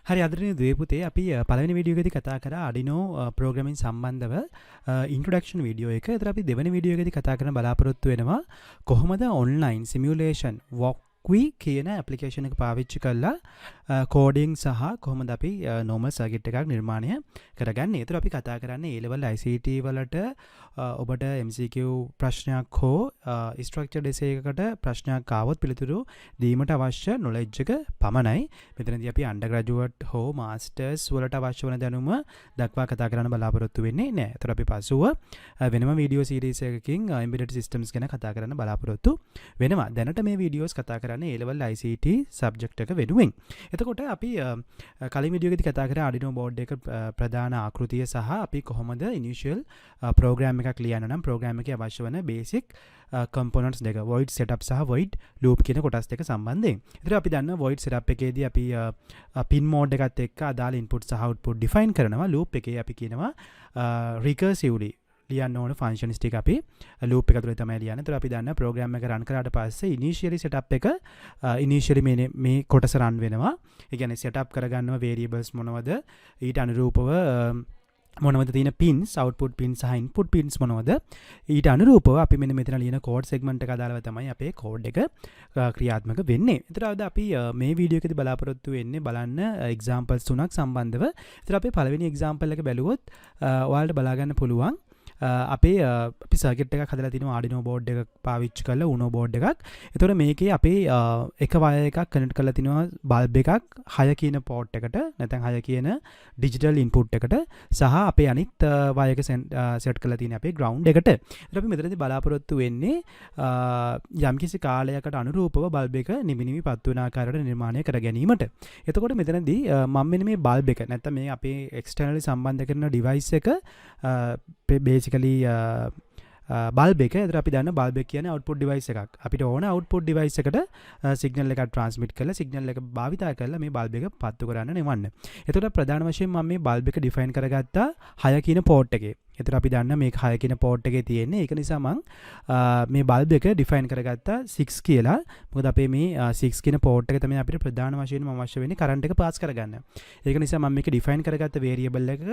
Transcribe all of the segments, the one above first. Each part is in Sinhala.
හරි අදරනේ දුවේ පුතේ අපි පළවෙනි වීඩියෝ එකේදී කතා කරා Arduino programming සම්බන්ධව introduction වීඩියෝ එක. ඒතර අපි දෙවෙනි වීඩියෝ එකේදී කතා කරන බලාපොරොත්තු වෙනවා කොහොමද online simulation walkui කියන application එක පාවිච්චි කරලා coding සහ කොහොමද අපි normal circuit එකක් නිර්මාණය කරගන්නේ. ඒතර අපි කතා කරන්නේ A level ICT වලට ඔබට MCQ ප්‍රශ්නයක් හෝ structured essay එකකට ප්‍රශ්නයක් ආවොත් පිළිතුරු දීමට අවශ්‍ය knowledge එක පමණයි. මෙතනදී අපි undergraduate හෝ masters වලට අවශ්‍ය වන දැනුම දක්වා කතා කරන්න බලාපොරොත්තු වෙන්නේ නැහැ. ඒතර අපි පසුව වෙනම video series එකකින් embedded systems ගැන කතා කරන්න බලාපොරොත්තු වෙනවා. දැනට මේ videos කතා කරන්නේ A level ICT subject එක වෙනුවෙන්. එතකොට අපි කලින් වීඩියෝ එකේදී කතා කරා Arduino board එක ප්‍රධාන ආකෘතිය සහ අපි කොහොමද initial program එකක් ලියන්න නම් program එකේ අවශ්‍ය වන basic components දෙක void setup සහ void loop කියන කොටස් දෙක සම්බන්ධයෙන්. ඒතර අපි දන්නවා void setup එකේදී අපි pin mode එකත් එක්ක අදාළ input සහ output define කරනවා. loop එකේ අපි කියනවා recursively ලියන්න ඕන functions ටික අපි loop එක ඇතුලේ තමයි ලියන්නේ. ඒතර අපි දන්නා program එක run කරාට පස්සේ initially setup එක initially මේ කොටස run වෙනවා. ඒ කියන්නේ setup කරගන්නවා variables මොනවද ඊට අනුරූපව මොනවද තියෙන pins output pins සහ input pins මොනවද ඊට අනුරූපව අපි මෙන්න මෙතන ලියන code segment එක අදාළව තමයි අපේ code එක ක්‍රියාත්මක වෙන්නේ. ඒතර අද අපි මේ වීඩියෝ එකේදී බලාපොරොත්තු වෙන්නේ බලන්න examples තුනක් සම්බන්ධව. ඒතර අපි පළවෙනි example එක බැලුවොත් ඔයාලට බලා ගන්න පුළුවන් අපේ අපි සර්කිට් එකක් හදලා තිනවා Arduino board එකක් පාවිච්චි කරලා Uno board එකක්. ඒතකොට මේකේ අපේ එක wire එකක් කනෙක්ට් කරලා තිනවා bulb එකක් 6 කියන port එකට නැත්නම් 6 කියන digital input එකට සහ අපේ අනිත් wire එක set කරලා තියෙන්නේ අපේ ground එකට. ඒතකොට අපි මෙතනදී බලාපොරොත්තු වෙන්නේ යම්කිසි කාලයකට අනුරූපව bulb එක නිවි නිවි පත් වෙන ආකාරයට නිර්මාණය කර ගැනීමට. එතකොට මෙතනදී මම මෙන්න මේ bulb එක නැත්නම් මේ අපේ externally සම්බන්ධ කරන device එක basically bulb එක. ඒතර අපි දන්න bulb එක කියන්නේ output device එකක්. අපිට ඕන output device එකට signal එකක් transmit කරලා signal එක භාවිතා කරලා මේ bulb එක පත්තු කරන්න නෙවන්න. එතකොට ප්‍රධාන වශයෙන් මම මේ bulb එක define කරගත්තා 6 කියන port එකේ. එතකොට අපි දන්න මේක 6 කියන port එකේ තියෙන්නේ. ඒක නිසා මම මේ bulb එක define කරගත්තා 6 කියලා. මොකද අපේ මේ 6 කියන port එක තමයි අපිට ප්‍රධාන වශයෙන්ම අවශ්‍ය වෙන්නේ current එක pass කරගන්න. ඒක නිසා මම මේක define කරගත්ත variable එක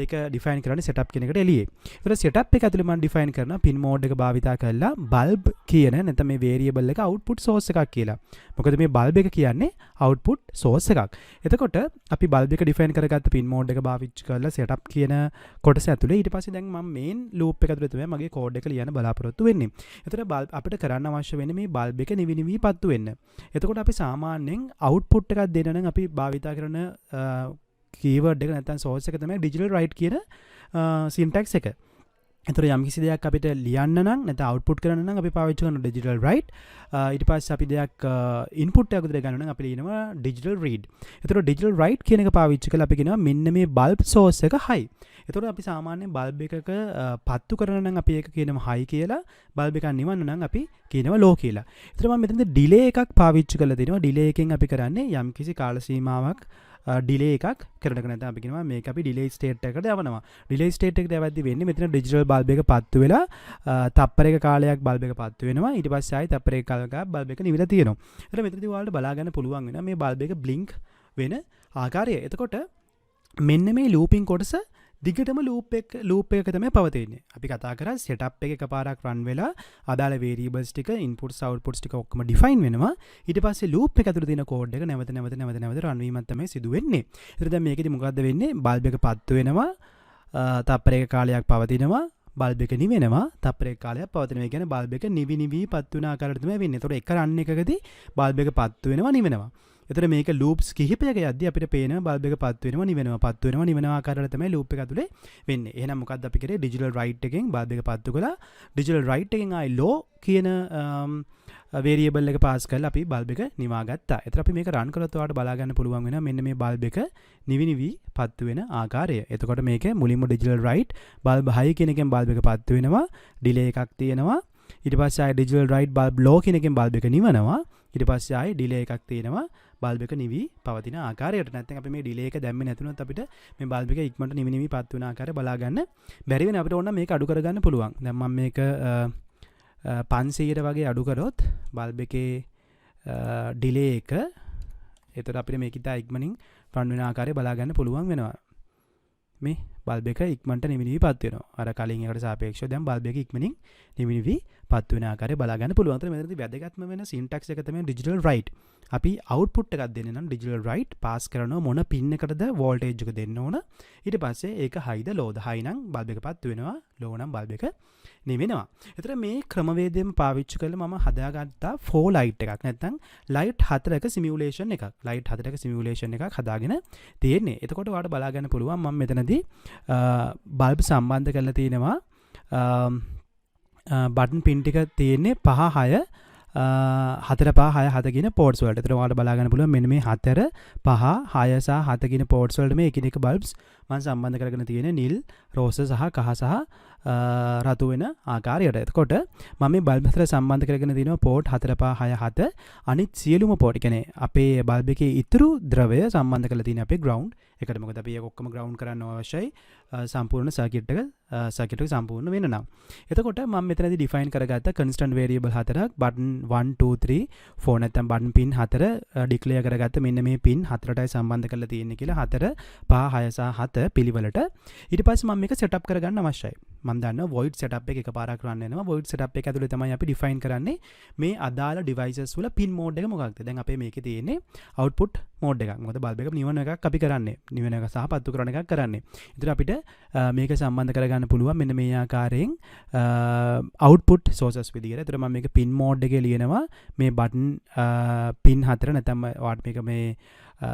ඒක define කරන්නේ setup කියන එකට එළියේ. ඒතර setup එක ඇතුලේ මම define කරනවා pin mode එක භාවිතා කරලා bulb කියන නැත්නම් මේ variable එක output source එකක් කියලා. මොකද මේ bulb එක කියන්නේ output source එකක්. එතකොට අපි bulb එක define කරගත්ත pin mode එක භාවිතා කරලා setup කියන කොටස ඇතුලේ ඊට පස්සේ දැන් මම main loop එක ඇතුලේ තමයි මගේ code එක ලියන්න බලාපොරොත්තු වෙන්නේ. එතකොට bulb අපිට කරන්න අවශ්‍ය වෙන්නේ මේ bulb එක නිවි නිවි පත්තු වෙන්න. එතකොට අපි සාමාන්‍යයෙන් output එකක් දෙන්න නම් අපි භාවිතා කරන keyword එක නැත්නම් source එක තමයි digital write කියන syntax එක. එතකොට යම් කිසි දෙයක් අපිට ලියන්න නම් නැත්නම් output කරන්න නම් අපි පාවිච්චි කරන digital write. ඊට පස්සේ අපි දෙයක් input එකක් උදේ ගන්න නම් අපි ලියනවා digital read. එතකොට digital write කියන එක පාවිච්චි කරලා අපි කියනවා මෙන්න මේ bulb source එක high. එතකොට අපි සාමාන්‍යයෙන් bulb එකක පත්තු කරන නම් අපි ඒක කියනවා high කියලා. bulb එකක් නිවන්න නම් අපි කියනවා low කියලා. එතකොට මම මෙතනදී delay එකක් පාවිච්චි කරලා දෙනවා. delay එකෙන් අපි කරන්නේ යම් කිසි කාල සීමාවක් delay එකක් කරනක නැත්නම් අපි කියනවා මේක අපි delay state එකට යවනවා. delay state එකට යවද්දි වෙන්නේ මෙතන digital bulb එක පත්තු වෙලා තප්පරයක කාලයක් bulb එක පත්තු වෙනවා. ඊට පස්සේ ආයි තප්පරයක කාලයක් bulb එක නිවිලා තියෙනවා. ඒතර මෙතනදී ඔයාලට බලා ගන්න පුළුවන් වෙනවා මේ bulb එක blink වෙන ආකාරය. එතකොට මෙන්න මේ looping කොටස දිගටම loop එක තමයි පවතින්නේ. අපි කතා කරා setup එක එකපාරක් run වෙලා අදාළ variables ටික inputs outputs ටික ඔක්කොම define වෙනවා. ඊට පස්සේ loop එක ඇතුළේ තියෙන code එක නැවත run වීමක් තමයි සිදු වෙන්නේ. ඒතර දැන් මේකෙදි මොකද්ද වෙන්නේ? bulb එක පත්තු වෙනවා. තප්පරයක කාලයක් පවතිනවා. bulb එක නිවෙනවා. තප්පරයක කාලයක් පවතිනවා. ඒ කියන්නේ bulb එක නිවි පත්තු වෙන ආකාරයට තමයි වෙන්නේ. ඒතකොට එක run එකකදී bulb එක පත්තු වෙනවා නිවෙනවා. එතකොට මේක loops කිහිපයක යද්දී අපිට පේන bulb එක පත්තු වෙනවා නිවෙනවා ආකාරයට තමයි loop එක ඇතුලේ වෙන්නේ. එහෙනම් මොකද්ද අපි කරේ? digital write එකෙන් bulb එක පත්තු කළා. digital write එකෙන් ආයි low කියන variable එක pass කරලා අපි bulb එක නිවා ගත්තා. එතකොට අපි මේක run කළොත් ඔයාලට බලා ගන්න පුළුවන් වෙනවා මෙන්න මේ bulb එක නිවි පත්තු වෙන ආකාරය. එතකොට මේකේ මුලින්ම digital write bulb high කියන එකෙන් bulb එක පත්තු වෙනවා. delay එකක් තියෙනවා. ඊට පස්සේ ආයි digital write bulb low කියන එකෙන් bulb එක නිවනවා. ඊට පස්සේ ආයි delay එකක් තියෙනවා. bulb එක නිවි පවතින ආකාරයට. නැත්නම් අපි මේ delay එක දැම්මේ නැතුනොත් අපිට මේ bulb එක ඉක්මනට නිවි පත් වෙන ආකාරය බලා ගන්න බැරි වෙන අපිට ඕන මේක අඩු කරගන්න පුළුවන්. දැන් මම මේක 500ට වගේ අඩු කරොත් bulb එකේ delay එක එතකොට අපිට මේක ඉතා ඉක්මනින් රන් වෙන ආකාරය බලා ගන්න පුළුවන් වෙනවා. මේ බල්බ් එක ඉක්මනට නිවිපත් වෙනවා. අර කලින් එකට සාපේක්ෂව දැන් බල්බ් එක ඉක්මනින් නිවිපත් වෙන ආකාරය බලා ගන්න පුළුවන්. අතන මෙතනදී වැදගත්ම වෙන සින්ටැක්ස් එක තමයි ඩිජිටල් රයිට්. අපි අවුට්පුට් එකක් දෙන්න නම් ඩිජිටල් රයිට් පාස් කරනවා මොන පින් එකටද වෝල්ටේජ් එක දෙන්න ඕන. ඊට පස්සේ ඒක හයිද ලෝද. හයි නම් බල්බ් එක පත් වෙනවා. ලෝ නම් බල්බ් එක නිවෙනවා. ඒතර මේ ක්‍රමවේදයෙන් පාවිච්චි කරලා මම හදාගත්තා 4 ලයිට් එකක්. නැත්නම් ලයිට් 4ක සිමියුලේෂන් එකක්. ලයිට් 4ක සිමියුලේෂන් එකක් හදාගෙන තියෙන්නේ. එතකොට ඔයාලට බලා ගන්න පුළුවන් මම මෙතනදී බල්බ් සම්බන්ධ කරලා තිනවා බටන් පින් ටික තියෙන්නේ 5 6 4 5 6 7 කියන පෝට්ස් වලට. ඒතර ඔයාලට බලා ගන්න පුළුවන් මෙන්න මේ 4 5 6 සහ 7 කියන පෝට්ස් වලට මේ එකිනෙක බල්බ්ස් මම සම්බන්ධ කරගෙන තියෙන්නේ නිල්, රෝස සහ කහ සහ රතු වෙන ආකාරයට. එතකොට මම මේ බල්බ් හතර සම්බන්ධ කරගෙන තියෙනවා පෝට් 4 5 6 7. අනිත් සියලුම පෝට් කියන්නේ අපේ බල්බ් එකේ ඉතුරු ද්‍රවය සම්බන්ධ කරලා තියෙන අපේ ග්‍රවුන්ඩ් එකට. මොකද අපි ඒක ඔක්කොම ග්‍රවුන්ඩ් කරන්න අවශ්‍යයි සම්පූර්ණ සර්කිට් එක සම්පූර්ණ වෙන්න නම්. එතකොට මම මෙතනදී ඩිෆයින් කරගත්ත කන්ස්ටන්ට් වේරියබල් හතරක් බටන් 1 2 3 4 නැත්නම් බටන් පින් 4 ඩික්ලෙයාර් කරගත්ත මෙන්න මේ පින් හතරටයි සම්බන්ධ කරලා තියෙන්නේ කියලා 4 5 6 සහ 7 පිළිවෙලට. ඊට පස්සේ මම මේක සෙටප් කරගන්න අවශ්‍යයි. මම දන්නවා void setup එක එකපාරක් රන් වෙනවා. void setup එක ඇතුලේ තමයි අපි define කරන්නේ මේ අදාළ devices වල pin mode එක මොකක්ද. දැන් අපේ මේකේ තියෙන්නේ output mode එකක්. මොකද bulb එක නිවන එකක් අපි කරන්නේ. නිවන එක සහ පත්තු කරන එකක් කරන්නේ. ඉතින් අපිට මේක සම්බන්ධ කරගන්න පුළුවන් මෙන්න මේ ආකාරයෙන් output sources විදියට. ඒතර මම මේක pin mode එකේ ලියනවා මේ button pin 4 නැත්නම් වාට මේක මේ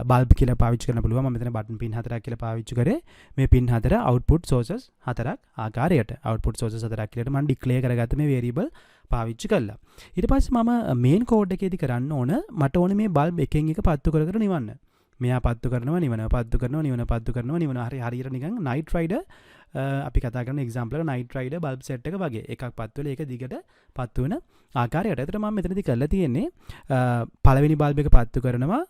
බල්බ් කියලා පාවිච්චි කරන්න පුළුවන්. මම මෙතන බටන් පින් 4ක් කියලා පාවිච්චි කරේ. මේ පින් 4 output sources 4ක් ආකාරයට output sources 4ක් කියලා මම ඩික්ලෙයාර් කරගත්ත මේ variable පාවිච්චි කළා. ඊට පස්සේ මම main code එකේදී කරන්න ඕන මට ඕනේ මේ බල්බ් එකෙන් එක පත්තු කර කර නිවන්න. මෙයා පත්තු කරනවා නිවනවා පත්තු කරනවා නිවනවා පත්තු කරනවා නිවනවා. හරියට නිකන් night rider අපි කතා කරන example එක night rider bulb set එක වගේ. එකක් පත්තු වෙලා ඒක දිගට පත්තු වෙන ආකාරයට. ඒතර මම මෙතනදී කරලා තියෙන්නේ පළවෙනි බල්බ් එක පත්තු කරනවා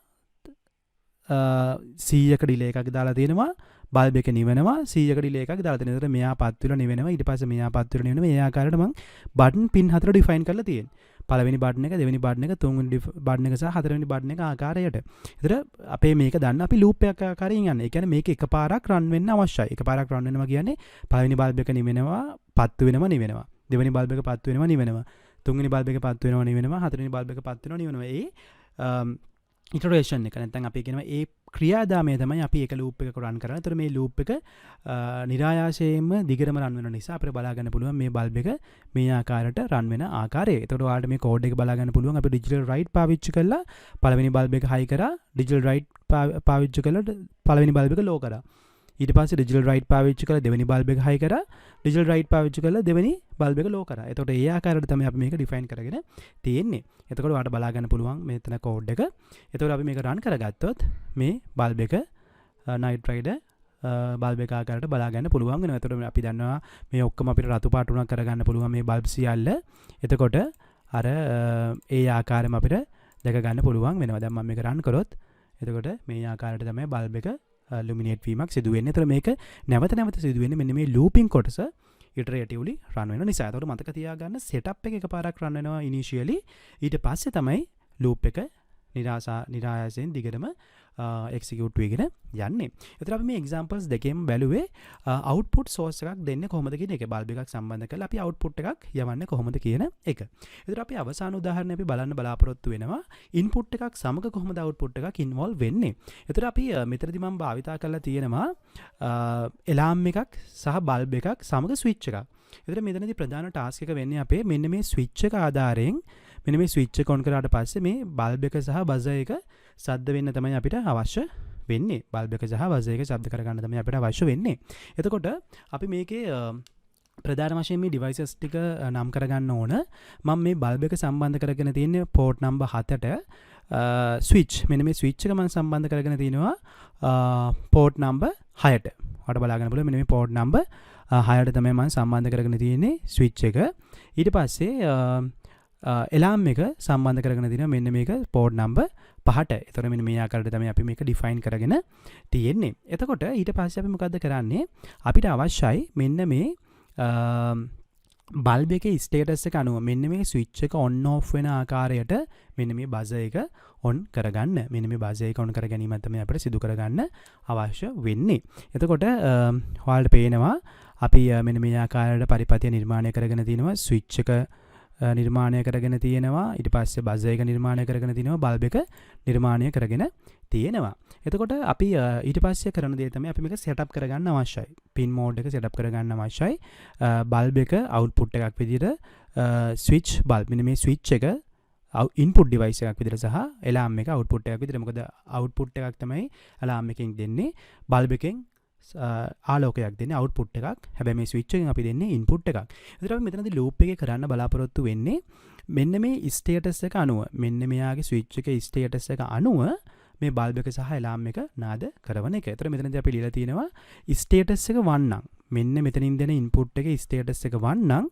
100ක ඩිලේ එකක් දාලා තියෙනවා. බල්බ් එක නිවෙනවා 100ක ඩිලේ එකක් දාලා තියෙනවා. ඒතර මෙයා පත් වෙලා නිවෙනවා. ඊට පස්සේ මෙයා පත් වෙලා නිවෙනවා. මේ ආකාරයට මම බටන් පින් 4 ඩිෆයින් කරලා තියෙනවා. පළවෙනි බටන් එක, දෙවෙනි බටන් එක, තුන්වෙනි බටන් එක සහ හතරවෙනි බටන් එක ආකාරයට. ඒතර අපේ මේක දන්න අපි ලූප් එකක් ආකාරයෙන් යන්නේ. ඒ කියන්නේ මේක එකපාරක් රන් වෙන්න අවශ්‍යයි. එකපාරක් රන් වෙනවා කියන්නේ පළවෙනි බල්බ් එක නිවෙනවා, පත් වෙනවා, නිවෙනවා. දෙවෙනි බල්බ් එක පත් වෙනවා, නිවෙනවා. තුන්වෙනි බල්බ් එක පත් වෙනවා, නිවෙනවා. හතරවෙනි බල්බ් එක පත් වෙනවා, නිවෙනවා. ඒ ඉටරේෂන් එක නැත්නම් අපි කියනවා ඒ ක්‍රියාදාමය තමයි අපි එක ලූප් එකක රන් කරන්නේ. ඒතර මේ ලූප් එක નિરાයාසයෙන්ම දිගටම රන් වෙන නිසා අපිට බලා ගන්න පුළුවන් මේ බල්බ් එක මේ ආකාරයට රන් වෙන ආකාරය. ඒතකොට ඔයාලට මේ කෝඩ් එක බලා ගන්න පුළුවන්. අපි ඩිජිටල් රයිට් පාවිච්චි කළා පළවෙනි බල්බ් එක හයි කරා. ඩිජිටල් රයිට් පාවිච්චි කළා පළවෙනි බල්බ් එක ලෝ කරා. ඊට පස්සේ ඩිජිටල් රයිට් පාවිච්චි කරලා දෙවෙනි බල්බ් එක හයි කරා. ඩිජිටල් රයිට් පාවිච්චි කරලා දෙවෙනි බල්බ් එක ලෝ කරා. එතකොට ඒ ආකාරයට තමයි අපි මේක ඩිෆයින් කරගෙන තියෙන්නේ. එතකොට ඔයාලට බලා ගන්න පුළුවන් මෙතන කෝඩ් එක. එතකොට අපි මේක රන් කරගත්තොත් මේ බල්බ් එක night rider බල්බ් එක ආකාරයට බලා ගන්න පුළුවන් වෙනවා. එතකොට අපි දන්නවා මේ ඔක්කොම අපිට රතු පාට උනක් කරගන්න පුළුවන් මේ බල්බ් සියල්ල. එතකොට අර ඒ ආකාරයෙන්ම අපිට දැක ගන්න පුළුවන් වෙනවා. දැන් මම මේක රන් කරොත් එතකොට මේ ආකාරයට තමයි බල්බ් එක ලුමිනේට් වීමක් සිදු වෙන්නේ. ඒතර මේක නැවත නැවත සිදු වෙන්නේ මෙන්න මේ ලූපින් කොටස ඉටරේටිව්ලි රන් වෙන නිසා. ඒතකොට මතක තියාගන්න සෙටප් එක එකපාරක් රන් වෙනවා ඉනිෂියලි. ඊට පස්සේ තමයි ලූප් එක නිරායාසයෙන් දිගටම එක්සිකියුට් වෙගෙන යන්නේ. ඒතර අපි මේ එක්සැම්පල්ස් දෙකෙන් බැලුවේ අවුට්පුට් සෝස් එකක් දෙන්නේ කොහොමද කියන එක. බල්බ් එකක් සම්බන්ධ කරලා අපි අවුට්පුට් එකක් යවන්නේ කොහොමද කියන එක. ඒතර අපි අවසාන උදාහරණය අපි බලන්න බලාපොරොත්තු වෙනවා ඉන්පුට් එකක් සමග කොහොමද අවුට්පුට් එකක් ඉන්වෝල්ව් වෙන්නේ. ඒතර අපි මෙතනදී මම භාවිතා කරලා තියෙනවා එලාම් එකක් සහ බල්බ් එකක් සමග ස්විච් එකක්. ඒතර මෙතනදී ප්‍රධාන ටාස්ක් එක වෙන්නේ අපේ මෙන්න මේ ස්විච් එක ආධාරයෙන් මෙන්න මේ ස්විච් එක ඔන් කරාට පස්සේ මේ බල්බ් එක සහ බසර් එක සද්ද වෙන්න තමයි අපිට අවශ්‍ය වෙන්නේ. බල්බ් එක සහ බසර් එක ශබ්ද කරගන්න තමයි අපිට අවශ්‍ය වෙන්නේ. එතකොට අපි මේකේ ප්‍රධාන වශයෙන් මේ devices ටික නම් කරගන්න ඕන. මම මේ බල්බ් එක සම්බන්ධ කරගෙන තියෙන්නේ port number 7ට switch. මෙන්න මේ switch එක මම සම්බන්ධ කරගෙන තිනවා port number 6ට. ඔයාලට බලා ගන්න පුළුවන් මෙන්න මේ port number 6ට තමයි මම සම්බන්ධ කරගෙන තියෙන්නේ switch එක. ඊට පස්සේ එලාම් එක සම්බන්ධ කරගෙන තියෙනවා මෙන්න මේක port number 5ට. ඒතර මෙන්න මේ ආකාරයට තමයි අපි මේක define කරගෙන තියෙන්නේ. එතකොට ඊට පස්සේ අපි මොකද්ද කරන්නේ? අපිට අවශ්‍යයි මෙන්න මේ බල්බ් එකේ ස්ටේටස් එක අනුව මෙන්න මේ ස්විච් එක ඔන් ඔෆ් වෙන ආකාරයට මෙන්න මේ බසර් එක ඔන් කරගන්න. මෙන්න මේ බසර් එක ඔන් කර ගැනීම තමයි අපිට සිදු කරගන්න අවශ්‍ය වෙන්නේ. එතකොට ඔයාලට පේනවා අපි මෙන්න මේ ආකාරයට පරිපථය නිර්මාණය කරගෙන තිනවා. ස්විච් එක නිර්මාණය කරගෙන තියෙනවා. ඊට පස්සේ බසර් එක නිර්මාණය කරගෙන තිනවා. බල්බ් එක නිර්මාණය කරගෙන තියෙනවා. එතකොට අපි ඊට පස්සේ කරන දේ තමයි අපි මේක සෙටප් කරගන්න අවශ්‍යයි. පින් මෝඩ් එක සෙටප් කරගන්න අවශ්‍යයි. බල්බ් එක අවුට්පුට් එකක් විදිහට ස්විච් බල්බ් මෙන්න මේ ස්විච් එක ඉන්පුට් ඩිවයිස් එකක් විදිහට සහ එලාම් එක අවුට්පුට් එකක් විදිහට. මොකද අවුට්පුට් එකක් තමයි එලාම් එකෙන් දෙන්නේ. බල්බ් එකෙන් ආලෝකයක් දෙන්නේ අවුට්පුට් එකක්. හැබැයි මේ ස්විච් එකෙන් අපි දෙන්නේ ඉන්පුට් එකක්. ඒතර අපි මෙතනදී ලූප් එකේ කරන්න බලාපොරොත්තු වෙන්නේ මෙන්න මේ ස්ටේටස් එක අනුව මෙන්න මෙයාගේ ස්විච් එකේ ස්ටේටස් එක අනුව මේ බල්බ් එක සහ එලාම් එක නාද කරන එක. ඒතර මෙතනදී අපි ලියලා තියෙනවා ස්ටේටස් එක 1 නම් මෙන්න මෙතනින් දෙන ඉන්පුට් එකේ ස්ටේටස් එක 1 නම්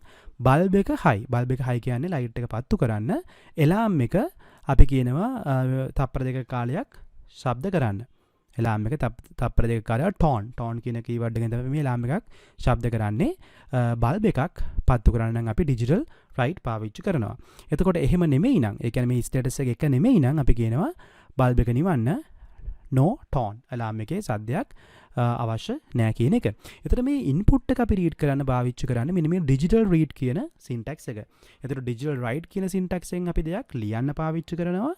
බල්බ් එක හයි. බල්බ් එක හයි කියන්නේ ලයිට් එක පත්තු කරන්න. එලාම් එක අපි කියනවා තප්පර දෙක කාලයක් ශබ්ද කරන්න. එලාම් එක තප්පර දෙක කාලයක් ටෝන් කියන කීවර්ඩ් එකෙන් තමයි මේ එලාම් එකක් ශබ්ද කරන්නේ. බල්බ් එකක් පත්තු කරන්න නම් අපි ඩිජිටල් රයිට් පාවිච්චි කරනවා. එතකොට එහෙම නෙමෙයි නම් ඒ කියන්නේ මේ ස්ටේටස් එක නෙමෙයි නම් අපි කියනවා බල්බ් එක නිවන්න no tone එලාම් එකේ සද්දයක් අවශ්‍ය නෑ කියන එක. එතකොට මේ ඉන්පුට් එක අපි රීඩ් කරන්න පාවිච්චි කරන්නේ මෙන්න මේ ඩිජිටල් රීඩ් කියන සින්ටැක්ස් එක. එතකොට ඩිජිටල් රයිට් කියන සින්ටැක්ස් එකෙන් අපි දෙයක් ලියන්න පාවිච්චි කරනවා.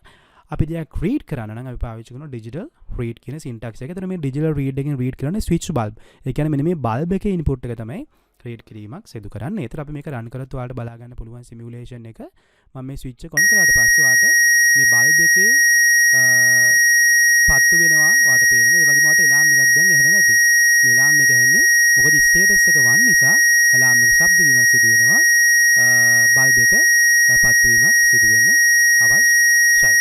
අපි දෙයක් රීඩ් කරන්න නම් අපි පාවිච්චි කරනවා ඩිජිටල් රීඩ් කියන සින්ටැක්ස් එක. එතකොට මේ ඩිජිටල් රීඩ් එකෙන් රීඩ් කරන්නේ ස්විච් බල්බ්. ඒ කියන්නේ මෙන්න මේ බල්බ් එකේ ඉන්පුට් එක තමයි රීඩ් කිරීමක් සිදු කරන්නේ. ඒතර අපි මේක රන් කරලා ඔයාලට බලා ගන්න පුළුවන් සිමියුලේෂන් එක. මම මේ ස්විච් එක ඔන් කරාට පස්සේ ඔයාලට මේ බල්බ් එකේ පත්තු වෙනවා ඔයාලට පේනවා. ඒ වගේම ඔයාලට එලාම් එකක් දැන් ඇහෙනවා ඇති. මේ එලාම් එක ඇහෙන්නේ මොකද ස්ටේටස් එක 1 නිසා එලාම් එක ශබ්ද වීමක් සිදු වෙනවා. බල්බ් එක පත්තු වීමක් සිදු වෙන්න අවශ්‍යයි.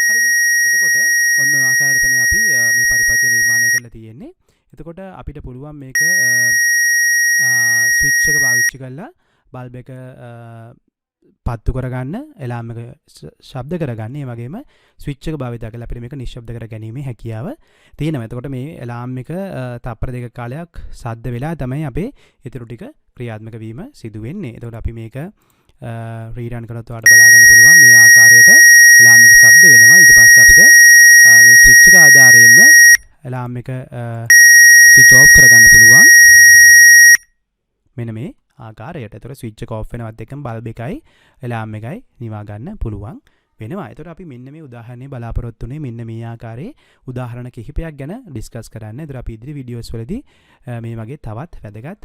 හරිද? එතකොට ඔන්න ඔය ආකාරයට තමයි අපි මේ පරිපථය නිර්මාණය කරලා තියෙන්නේ. එතකොට අපිට පුළුවන් මේක ස්විච් එක පාවිච්චි කරලා බල්බ් එක පත්තු කරගන්න, එලාම් එක ශබ්ද කරගන්න, ඒ වගේම ස්විච් එක භාවිත කරලා අපිට මේක නිශ්ශබ්ද කර ගැනීමේ හැකියාව තියෙනවා. එතකොට මේ එලාම් එක තප්පර දෙක කාලයක් සද්ද වෙලා තමයි අපේ ඊටු ටික ක්‍රියාත්මක වීම සිදු වෙන්නේ. එතකොට අපි මේක රීරන් කරලා ඔයාලට බලා ගන්න පුළුවන් මේ ආකාරයට එලාම් එක ශබ්ද වෙනවා. ඊට පස්සේ අපිට මේ ස්විච් එක ආධාරයෙන්ම එලාම් එක ස්විච් ඔෆ් කරගන්න පුළුවන්. මෙන්න මේ ආකාරයට. ඒතර ස්විච් එක ඔෆ් වෙනවත් එක්කම බල්බ් එකයි එලාම් එකයි නිවා ගන්න පුළුවන් වෙනවා. ඒතර අපි මෙන්න මේ උදාහරණේ බලාපොරොත්තු වෙන්නේ මෙන්න මේ ආකාරයේ උදාහරණ කිහිපයක් ගැන ඩිස්කස් කරන්න. ඒතර අපි ඉදිරි වීඩියෝස් වලදී මේ වගේ තවත් වැදගත්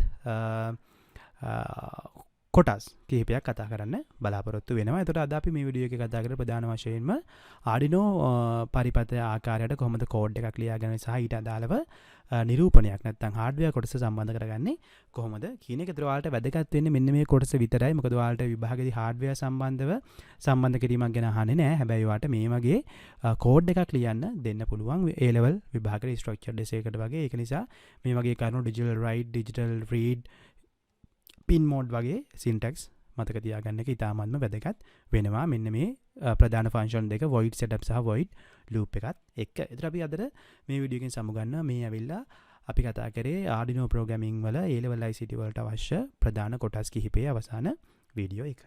කොටස් කිහිපයක් කතා කරන්න බලාපොරොත්තු වෙනවා. එතකොට අද අපි මේ වීඩියෝ එකේ කතා කරලා ප්‍රධාන වශයෙන්ම Arduino පරිපථය ආකාරයට කොහොමද කෝඩ් එකක් ලියාගන්නේ සහ ඊට අදාළව නිරූපණයක් නැත්නම් හાર્ඩ්වෙයාර් කොටස සම්බන්ධ කරගන්නේ කොහොමද කියන එක. ඒතර ඔයාලට වැදගත් වෙන්නේ මෙන්න මේ කොටස විතරයි. මොකද ඔයාලට විභාගයේදී හાર્ඩ්වෙයාර් සම්බන්ධව සම්බන්ධ කිරීමක් ගැන අහන්නේ නැහැ. හැබැයි ඔයාලට මේ වගේ කෝඩ් එකක් ලියන්න දෙන්න පුළුවන් A level විභාගයේ ස්ට්‍රක්චර්ඩ් එසේ එකට වගේ. ඒක නිසා මේ වගේ කරුණු ඩිජිටල් රයිට්, ඩිජිටල් රීඩ්, පින් මෝඩ් වගේ සින්ටැක්ස් මතක තියාගන්න එක ඉතාමත්ම වැදගත් වෙනවා. මෙන්න මේ ප්‍රධාන ෆන්ක්ෂන් දෙක void setup සහ void loop එකත් එක්ක. ඒතර අපි අද මේ වීඩියෝ එකෙන් සමුගන්නවා මේ ඇවිල්ලා අපි කතා කරේ Arduino programming වල A level ICT වලට අවශ්‍ය ප්‍රධාන කොටස් කිහිපයේ අවසාන වීඩියෝ එක.